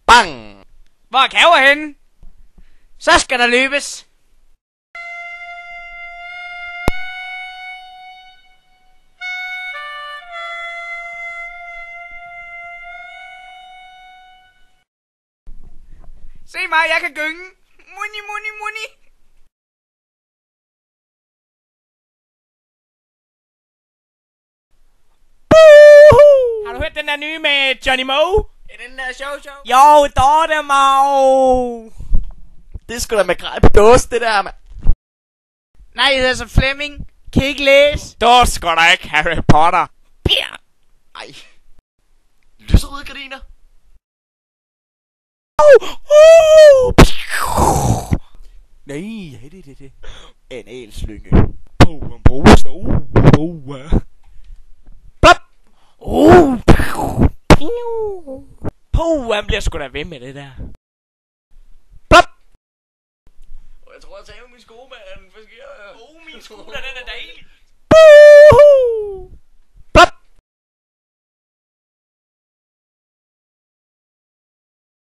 Bang! Hvor er Kaver henne? Så skal der løbes. Se mig, jeg kan gynge. Muni, muni, muni. Har du hørt den der nye med Johnny Moe? Er den der show? Jo, Dorte Moe. Det er sgu da makrel på dåse, det der, mand. Nej, jeg hedder så Flemming. Kan I ikke læse? Du skal da ikke Harry Potter. Ej. Lyserøde gardiner. Nej, det. En elslynge. En pose. Plop! Han bliver sgu da ved med det der. Plop! Jeg tror, jeg tager min sko, mand. Hvad sker der? Min sko, den er dejlig.